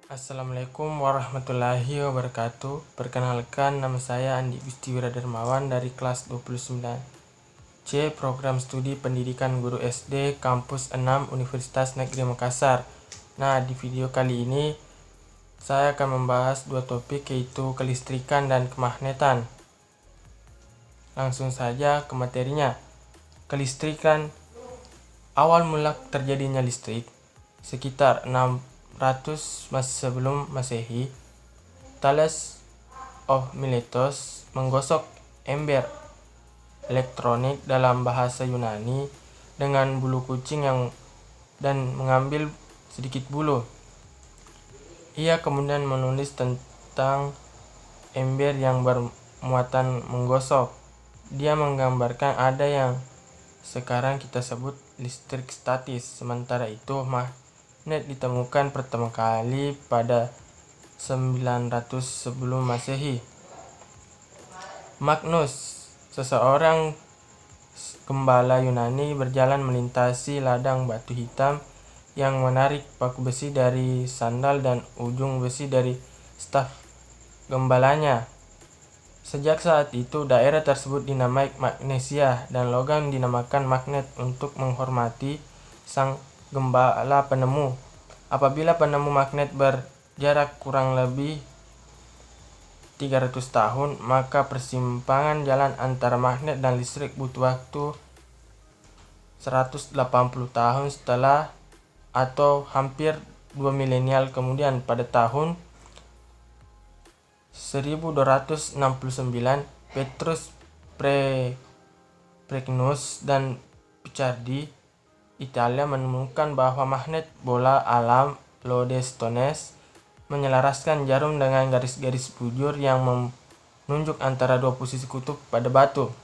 Assalamualaikum warahmatullahi wabarakatuh. Perkenalkan, nama saya Andi Gusti Wiradarmawan dari kelas 29C Program Studi Pendidikan Guru SD Kampus 6 Universitas Negeri Makassar. Nah, di video kali ini saya akan membahas dua topik, yaitu kelistrikan dan kemagnetan. Langsung saja ke materinya. Kelistrikan. Awal mula terjadinya listrik sekitar 600 sebelum Masehi. Thales of Miletus menggosok ember elektronik dalam bahasa Yunani dengan bulu kucing dan mengambil sedikit bulu. Ia kemudian menulis tentang ember yang bermuatan menggosok. Dia menggambarkan ada yang sekarang kita sebut listrik statis. Sementara itu, magnet ditemukan pertama kali pada 900 sebelum Masehi. Magnus, seseorang gembala Yunani, berjalan melintasi ladang batu hitam yang menarik paku besi dari sandal dan ujung besi dari staf gembalanya. Sejak saat itu, daerah tersebut dinamai Magnesia dan logam dinamakan magnet untuk menghormati sang gembala penemu. Apabila penemu magnet berjarak kurang lebih 300 tahun, maka persimpangan jalan antara magnet dan listrik butuh waktu 180 tahun setelah, atau hampir 2 milenial kemudian. Pada tahun 1269, Petrus Pregnus dan Picardi, Italia, menemukan bahwa magnet bola alam Lodestones menyelaraskan jarum dengan garis-garis bujur yang menunjuk antara dua posisi kutub pada batu.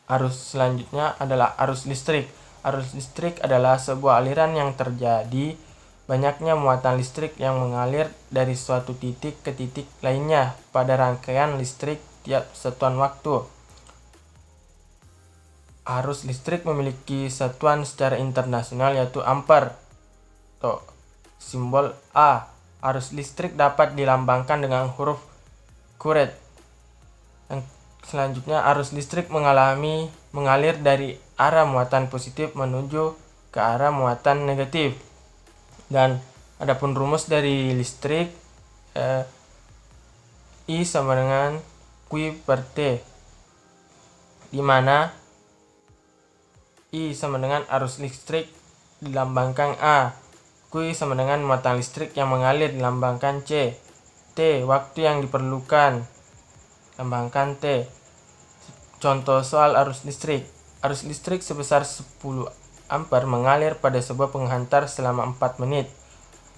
Arus selanjutnya adalah arus listrik. Arus listrik adalah sebuah aliran yang terjadi banyaknya muatan listrik yang mengalir dari suatu titik ke titik lainnya pada rangkaian listrik tiap satuan waktu. Arus listrik memiliki satuan secara internasional, yaitu ampere atau simbol A. Arus listrik dapat dilambangkan dengan huruf kuret. Yang selanjutnya, arus listrik mengalir dari arah muatan positif menuju ke arah muatan negatif. Dan adapun rumus dari listrik, I sama dengan Q per T, di mana I sama dengan arus listrik dilambangkan A, Q sama dengan muatan listrik yang mengalir dilambangkan C, T waktu yang diperlukan lambangkan T. Contoh soal arus listrik. Arus listrik sebesar 10 ampere mengalir pada sebuah penghantar selama 4 menit.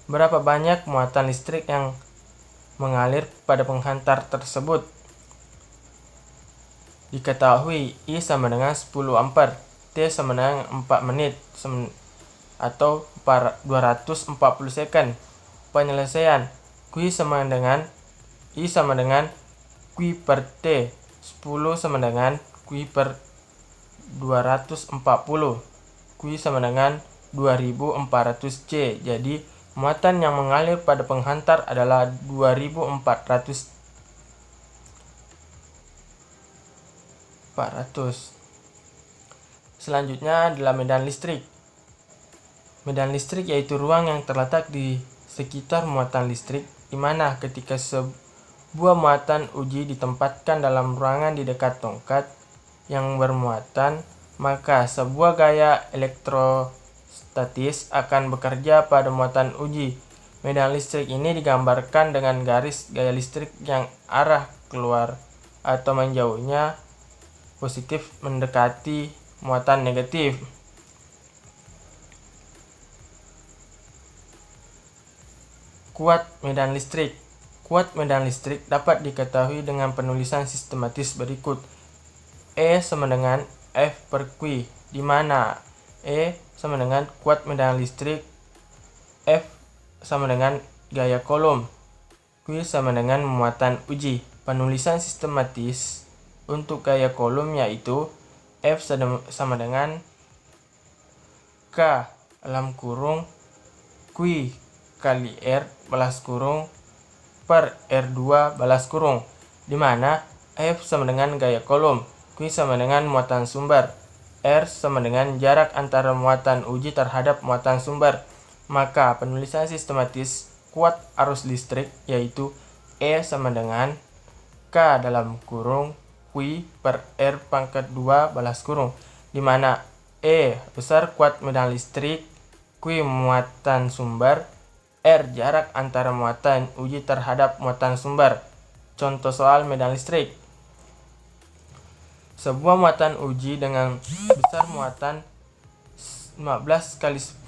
Berapa banyak muatan listrik yang mengalir pada penghantar tersebut? Diketahui I sama dengan 10 ampere, T sama dengan 4 menit atau 240 second. Penyelesaian. Q sama dengan I sama dengan Q per T. 10 sama dengan Q per 240. Q sama dengan 2400 C. Jadi muatan yang mengalir pada penghantar adalah 2400. Selanjutnya adalah medan listrik. Medan listrik yaitu ruang yang terletak di sekitar muatan listrik, di mana ketika sebuah muatan uji ditempatkan dalam ruangan di dekat tongkat yang bermuatan, maka sebuah gaya elektrostatis akan bekerja pada muatan uji. Medan listrik ini digambarkan dengan garis gaya listrik yang arah keluar atau menjauhnya positif mendekati muatan negatif. Kuat medan listrik. Kuat medan listrik dapat diketahui dengan penulisan sistematis berikut. E sama dengan F per Q, di mana E sama dengan kuat medan listrik, F sama dengan gaya kolom, Q sama dengan muatan uji. Penulisan sistematis untuk gaya kolom yaitu F sama dengan K dalam kurung Q kali R balas kurung per R2 balas kurung, di mana F sama dengan gaya kolom, Q sama dengan muatan sumber, R sama dengan jarak antara muatan uji terhadap muatan sumber. Maka penulisan sistematis kuat arus listrik yaitu E sama dengan K dalam kurung Q per R pangkat 2 balas kurung, di mana E besar kuat medan listrik, Q muatan sumber, R jarak antara muatan uji terhadap muatan sumber. Contoh soal medan listrik. Sebuah muatan uji dengan besar muatan 15 kali 10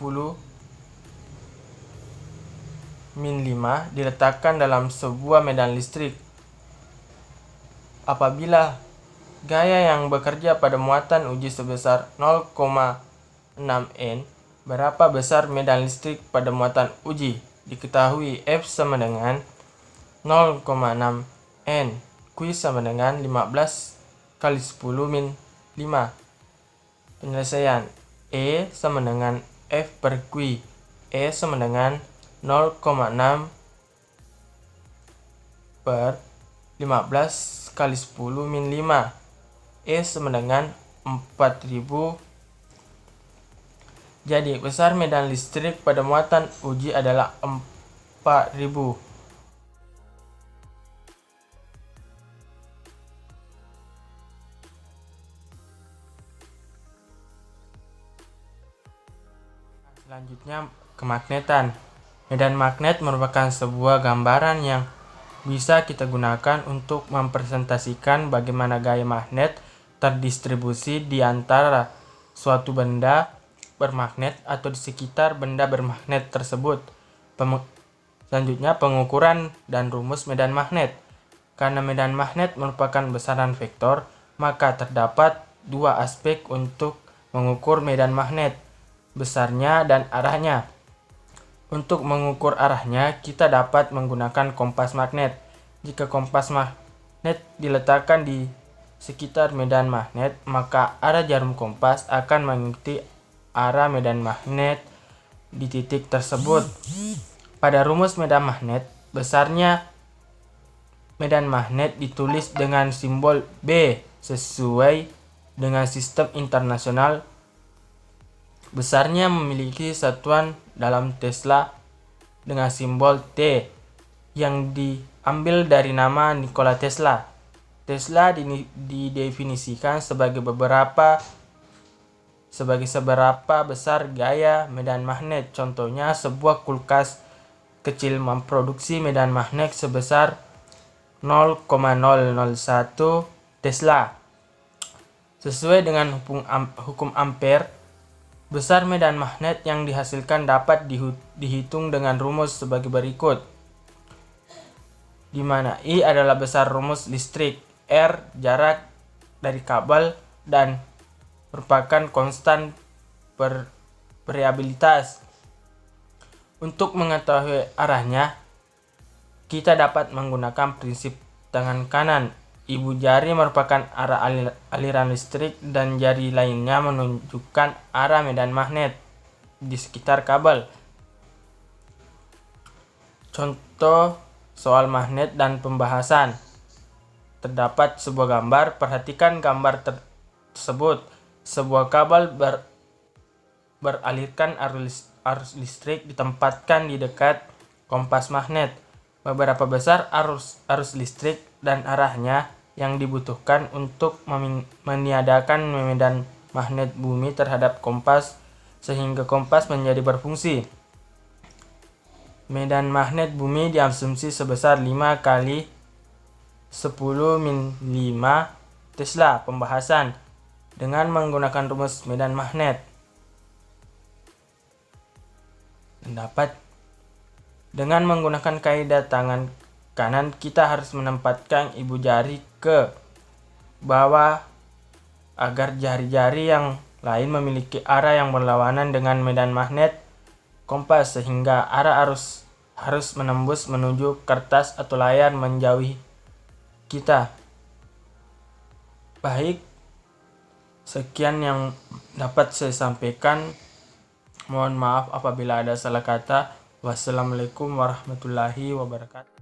min 5 diletakkan dalam sebuah medan listrik. Apabila gaya yang bekerja pada muatan uji sebesar 0,6 N, berapa besar medan listrik pada muatan uji? Diketahui F sama dengan 0,6 N, Q sama dengan 15 kali 10 min 5. Penyelesaian E sama dengan F per Q. E sama dengan 0,6 per 15 kali 10 min 5. E sama dengan 4000. Jadi besar medan listrik pada muatan uji adalah 4000. Selanjutnya, kemagnetan. Medan magnet merupakan sebuah gambaran yang bisa kita gunakan untuk mempresentasikan bagaimana gaya magnet terdistribusi di antara suatu benda bermagnet atau di sekitar benda bermagnet tersebut. Selanjutnya, pengukuran dan rumus medan magnet. Karena medan magnet merupakan besaran vektor, maka terdapat dua aspek untuk mengukur medan magnet, besarnya dan arahnya. Untuk mengukur arahnya, kita dapat menggunakan kompas magnet. Jika kompas magnet diletakkan di sekitar medan magnet, maka arah jarum kompas akan mengikuti arah medan magnet di titik tersebut. Pada rumus medan magnet, besarnya medan magnet ditulis dengan simbol B sesuai dengan sistem internasional. Besarnya memiliki satuan dalam Tesla dengan simbol T yang diambil dari nama Nikola Tesla. Tesla didefinisikan sebagai seberapa besar gaya medan magnet. Contohnya, sebuah kulkas kecil memproduksi medan magnet sebesar 0,001 Tesla. Sesuai dengan hukum Ampere, besar medan magnet yang dihasilkan dapat dihitung dengan rumus sebagai berikut, di mana I adalah besar rumus listrik, R jarak dari kabel, dan merupakan konstan variabilitas. Untuk mengetahui arahnya, kita dapat menggunakan prinsip tangan kanan. Ibu jari merupakan arah aliran listrik dan jari lainnya menunjukkan arah medan magnet di sekitar kabel. Contoh soal magnet dan pembahasan. Terdapat sebuah gambar, perhatikan gambar tersebut. Sebuah kabel beralirkan arus listrik ditempatkan di dekat kompas magnet. Beberapa besar arus listrik dan arahnya yang dibutuhkan untuk meniadakan medan magnet bumi terhadap kompas sehingga kompas menjadi berfungsi. Medan magnet bumi diasumsi sebesar 5 kali 10 min 5 Tesla. Pembahasan dengan menggunakan rumus medan magnet. Pendapat: dengan menggunakan kaidah tangan kanan, kita harus menempatkan ibu jari ke bawah agar jari-jari yang lain memiliki arah yang berlawanan dengan medan magnet kompas, sehingga arah arus harus menembus menuju kertas atau layar menjauhi kita. Baik, sekian yang dapat saya sampaikan. Mohon maaf apabila ada salah kata. Wassalamualaikum warahmatullahi wabarakatuh.